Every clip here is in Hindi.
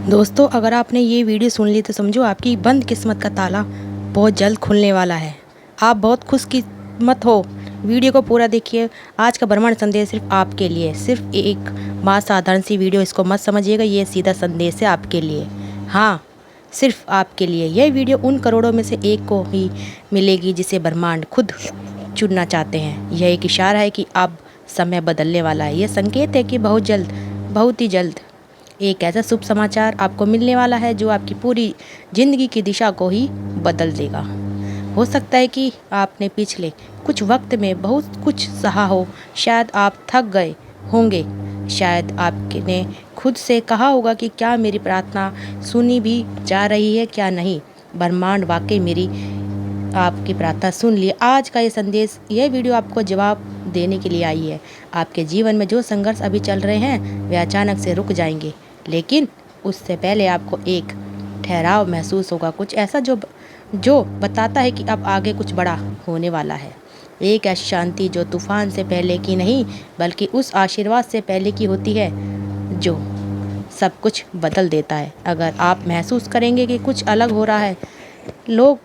दोस्तों, अगर आपने ये वीडियो सुन ली तो समझो आपकी बंद किस्मत का ताला बहुत जल्द खुलने वाला है। आप बहुत खुशकिस्मत हो। वीडियो को पूरा देखिए। आज का ब्रह्मांड संदेश सिर्फ आपके लिए, सिर्फ एक बात साधारण सी वीडियो, इसको मत समझिएगा, ये सीधा संदेश है आपके लिए। हाँ, सिर्फ आपके लिए। यह वीडियो उन करोड़ों में से एक को ही मिलेगी जिसे ब्रह्मांड खुद चुनना चाहते हैं। यह एक इशारा है कि अब समय बदलने वाला है। यह संकेत है कि बहुत जल्द, बहुत ही जल्द एक ऐसा शुभ समाचार आपको मिलने वाला है जो आपकी पूरी ज़िंदगी की दिशा को ही बदल देगा। हो सकता है कि आपने पिछले कुछ वक्त में बहुत कुछ सहा हो, शायद आप थक गए होंगे, शायद आपने खुद से कहा होगा कि क्या मेरी प्रार्थना सुनी भी जा रही है, क्या नहीं। ब्रह्मांड वाकई मेरी आपकी प्रार्थना सुन ली। आज का ये संदेश, यह वीडियो आपको जवाब देने के लिए आई है। आपके जीवन में जो संघर्ष अभी चल रहे हैं वे अचानक से रुक जाएंगे, लेकिन उससे पहले आपको एक ठहराव महसूस होगा, कुछ ऐसा जो बताता है कि अब आगे कुछ बड़ा होने वाला है। एक ऐसी शांति जो तूफान से पहले की नहीं, बल्कि उस आशीर्वाद से पहले की होती है जो सब कुछ बदल देता है। अगर आप महसूस करेंगे कि कुछ अलग हो रहा है, लोग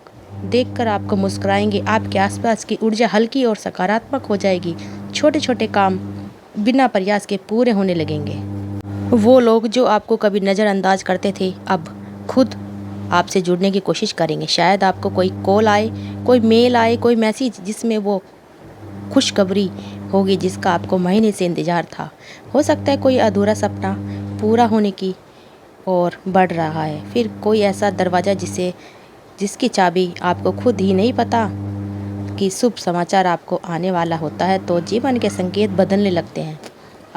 देखकर आपको मुस्कुराएंगे, आपके आसपास की ऊर्जा हल्की और सकारात्मक हो जाएगी, छोटे छोटे काम बिना प्रयास के पूरे होने लगेंगे। वो लोग जो आपको कभी नज़रअंदाज करते थे अब खुद आपसे जुड़ने की कोशिश करेंगे। शायद आपको कोई कॉल आए, कोई मेल आए, कोई मैसेज जिसमें वो खुशखबरी होगी जिसका आपको महीने से इंतज़ार था। हो सकता है कोई अधूरा सपना पूरा होने की और बढ़ रहा है, फिर कोई ऐसा दरवाज़ा जिसकी चाबी आपको खुद ही नहीं पता कि शुभ समाचार आपको आने वाला होता है तो जीवन के संकेत बदलने लगते हैं।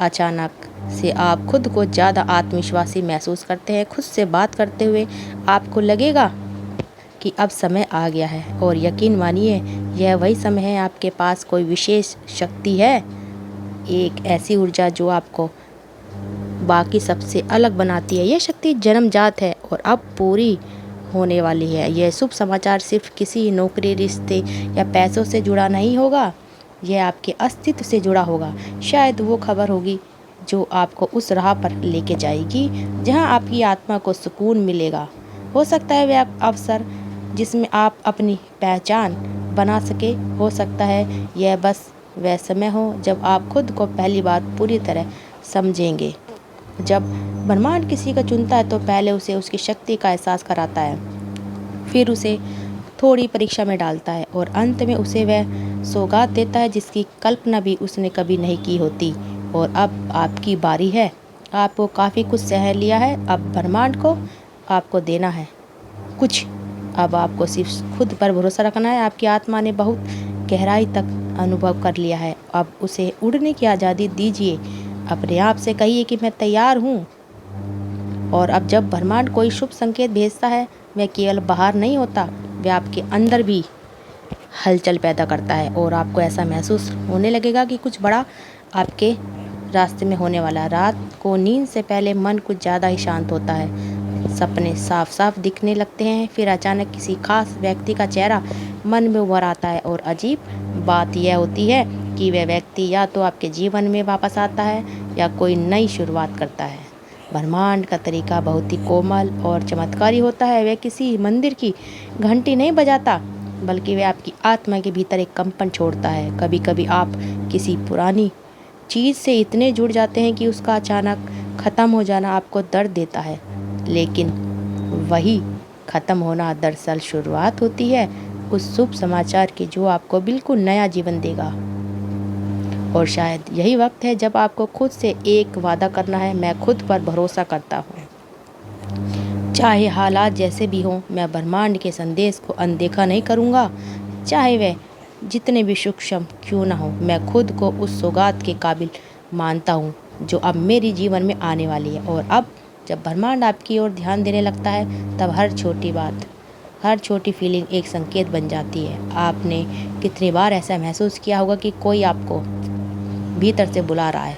अचानक से आप खुद को ज़्यादा आत्मविश्वासी महसूस करते हैं। खुद से बात करते हुए आपको लगेगा कि अब समय आ गया है, और यकीन मानिए यह वही समय है। आपके पास कोई विशेष शक्ति है, एक ऐसी ऊर्जा जो आपको बाकी सबसे अलग बनाती है। यह शक्ति जन्मजात है और अब पूरी होने वाली है। यह शुभ समाचार सिर्फ किसी नौकरी, रिश्ते या पैसों से जुड़ा नहीं होगा, यह आपके अस्तित्व से जुड़ा होगा। शायद वो खबर होगी जो आपको उस राह पर लेके जाएगी जहां आपकी आत्मा को सुकून मिलेगा। हो सकता है वह अवसर जिसमें आप अपनी पहचान बना सके, हो सकता है यह बस वह समय हो जब आप खुद को पहली बार पूरी तरह समझेंगे। जब ब्रह्मांड किसी को चुनता है तो पहले उसे उसकी शक्ति का एहसास कराता है, फिर उसे थोड़ी परीक्षा में डालता है और अंत में उसे वह सौगात देता है जिसकी कल्पना भी उसने कभी नहीं की होती। और अब आपकी बारी है। आपको काफ़ी कुछ सह लिया है, अब ब्रह्मांड को आपको देना है कुछ। अब आपको सिर्फ खुद पर भरोसा रखना है। आपकी आत्मा ने बहुत गहराई तक अनुभव कर लिया है, अब उसे उड़ने की आज़ादी दीजिए। अपने आप से कहिए कि मैं तैयार हूँ। और अब जब ब्रह्मांड कोई शुभ संकेत भेजता है, वह केवल बाहर नहीं होता, वह आपके अंदर भी हलचल पैदा करता है और आपको ऐसा महसूस होने लगेगा कि कुछ बड़ा आपके रास्ते में होने वाला है। रात को नींद से पहले मन कुछ ज़्यादा ही शांत होता है, सपने साफ साफ दिखने लगते हैं, फिर अचानक किसी खास व्यक्ति का चेहरा मन में उभर आता है। और अजीब बात यह होती है कि वह व्यक्ति या तो आपके जीवन में वापस आता है या कोई नई शुरुआत करता है। ब्रह्मांड का तरीका बहुत ही कोमल और चमत्कारी होता है। वह किसी मंदिर की घंटी नहीं बजाता, बल्कि वह आपकी आत्मा के भीतर एक कंपन छोड़ता है। कभी कभी आप किसी पुरानी चीज़ से इतने जुड़ जाते हैं कि उसका अचानक ख़त्म हो जाना आपको दर्द देता है, लेकिन वही ख़त्म होना दरअसल शुरुआत होती है उस शुभ समाचार की जो आपको बिल्कुल नया जीवन देगा। और शायद यही वक्त है जब आपको खुद से एक वादा करना है, मैं खुद पर भरोसा करता हूँ। चाहे हालात जैसे भी हों, मैं ब्रह्मांड के संदेश को अनदेखा नहीं करूँगा, चाहे वह जितने भी सूक्ष्म क्यों ना हो। मैं खुद को उस सौगात के काबिल मानता हूँ जो अब मेरे जीवन में आने वाली है। और अब जब ब्रह्मांड आपकी ओर ध्यान देने लगता है, तब हर छोटी बात, हर छोटी फीलिंग एक संकेत बन जाती है। आपने कितनी बार ऐसा महसूस किया होगा कि कोई आपको भीतर से बुला रहा है,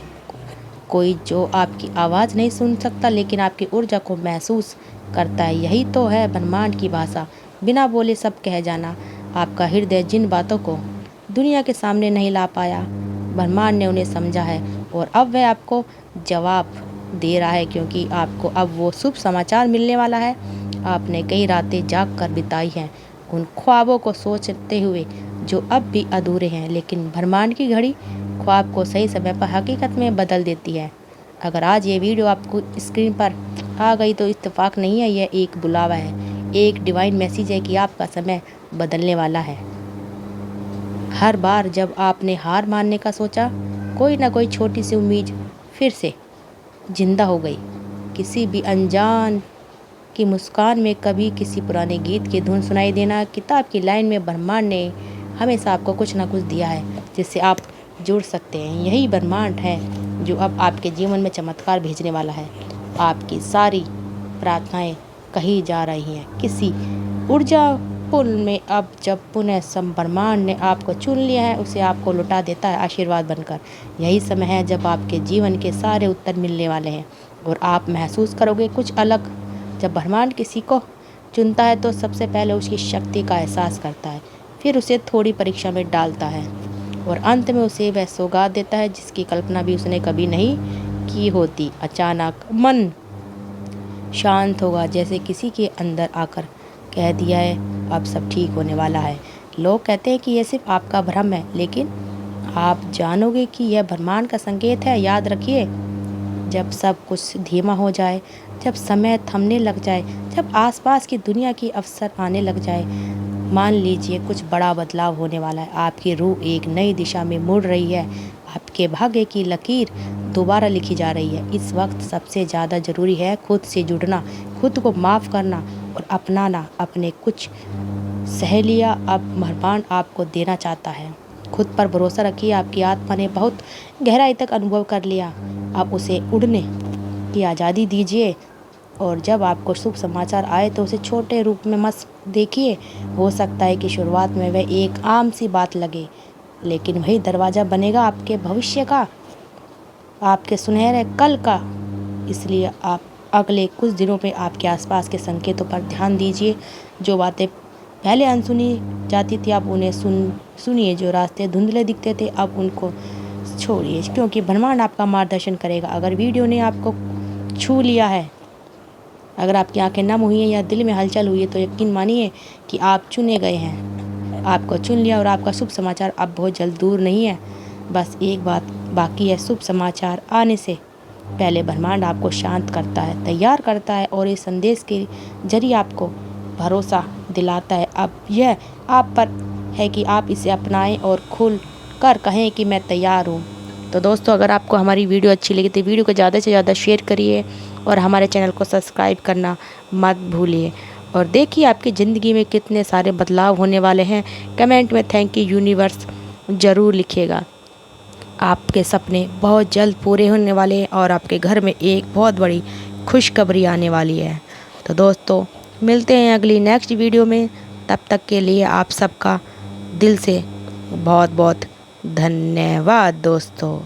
कोई जो आपकी आवाज़ नहीं सुन सकता लेकिन आपकी ऊर्जा को महसूस करता है। यही तो है ब्रह्मांड की भाषा, बिना बोले सब कह जाना। आपका हृदय जिन बातों को दुनिया के सामने नहीं ला पाया, ब्रह्मांड ने उन्हें समझा है और अब वह आपको जवाब दे रहा है, क्योंकि आपको अब वो शुभ समाचार मिलने वाला है। आपने कई रातें जाग कर बिताई हैं उन ख्वाबों को सोचते हुए जो अब भी अधूरे हैं, लेकिन ब्रह्मांड की घड़ी ख्वाब को सही समय पर हकीकत में बदल देती है। अगर आज ये वीडियो आपको स्क्रीन पर आ गई तो इत्तेफाक नहीं है, यह एक बुलावा है, एक डिवाइन मैसेज है कि आपका समय बदलने वाला है। हर बार जब आपने हार मानने का सोचा, कोई ना कोई छोटी सी उम्मीद फिर से जिंदा हो गई। किसी भी अनजान की मुस्कान में, कभी किसी पुराने गीत की धुन सुनाई देना, किताब की लाइन में ब्रह्मांड ने हमेशा आपको कुछ ना कुछ दिया है जिससे आप जुड़ सकते हैं। यही ब्रह्मांड है जो अब आपके जीवन में चमत्कार भेजने वाला है। आपकी सारी प्रार्थनाएं कही जा रही हैं किसी ऊर्जा पुल में। अब जब पुनः ब्रह्मांड ने आपको चुन लिया है, उसे आपको लौटा देता है आशीर्वाद बनकर। यही समय है जब आपके जीवन के सारे उत्तर मिलने वाले हैं और आप महसूस करोगे कुछ अलग। जब ब्रह्मांड किसी को चुनता है तो सबसे पहले उसकी शक्ति का एहसास करता है, फिर उसे थोड़ी परीक्षा में डालता है और अंत में उसे वह सौगात देता है जिसकी कल्पना भी उसने कभी नहीं की होती। अचानक मन शांत होगा, जैसे किसी के अंदर आकर कह दिया है अब सब ठीक होने वाला है। लोग कहते हैं कि यह सिर्फ आपका भ्रम है, लेकिन आप जानोगे कि यह ब्रह्मांड का संकेत है। याद रखिए, जब सब कुछ धीमा हो जाए, जब समय थमने लग जाए, जब आसपास की दुनिया की अवसर आने लग जाए, मान लीजिए कुछ बड़ा बदलाव होने वाला है। आपकी रूह एक नई दिशा में मुड़ रही है, आपके भाग्य की लकीर दोबारा लिखी जा रही है। इस वक्त सबसे ज़्यादा ज़रूरी है खुद से जुड़ना, खुद को माफ़ करना और अपनाना। अपने कुछ सहेलियाँ अब ब्रह्मांड आपको देना चाहता है। खुद पर भरोसा रखिए, आपकी आत्मा ने बहुत गहराई तक अनुभव कर लिया। आप उसे उड़ने की आज़ादी दीजिए और जब आपको शुभ समाचार आए तो उसे छोटे रूप में मत देखिए। हो सकता है कि शुरुआत में वह एक आम सी बात लगे, लेकिन वही दरवाज़ा बनेगा आपके भविष्य का, आपके सुनहरे कल का। इसलिए आप अगले कुछ दिनों में आपके आसपास के संकेतों पर ध्यान दीजिए। जो बातें पहले अनसुनी जाती थी, आप उन्हें सुनिए। जो रास्ते धुंधले दिखते थे, अब उनको छोड़िए, क्योंकि ब्रह्मांड आपका मार्गदर्शन करेगा। अगर वीडियो ने आपको छू लिया है, अगर आपकी आंखें नम हुई हैं या दिल में हलचल हुई है, तो यकीन मानिए कि आप चुने गए हैं। आपको चुन लिया और आपका शुभ समाचार अब बहुत जल्द दूर नहीं है। बस एक बात बाकी है, शुभ समाचार आने से पहले ब्रह्मांड आपको शांत करता है, तैयार करता है और इस संदेश के जरिए आपको भरोसा दिलाता है। अब यह आप पर है कि आप इसे अपनाएं और खुल कर कहें कि मैं तैयार हूँ। तो दोस्तों, अगर आपको हमारी वीडियो अच्छी लगी तो वीडियो को ज़्यादा से ज़्यादा शेयर करिए और हमारे चैनल को सब्सक्राइब करना मत भूलिए। और देखिए आपकी ज़िंदगी में कितने सारे बदलाव होने वाले हैं। कमेंट में थैंक यू यूनिवर्स ज़रूर लिखिएगा। आपके सपने बहुत जल्द पूरे होने वाले हैं और आपके घर में एक बहुत बड़ी खुशखबरी आने वाली है। तो दोस्तों, मिलते हैं अगली नेक्स्ट वीडियो में। तब तक के लिए आप सबका दिल से बहुत बहुत धन्यवाद दोस्तों।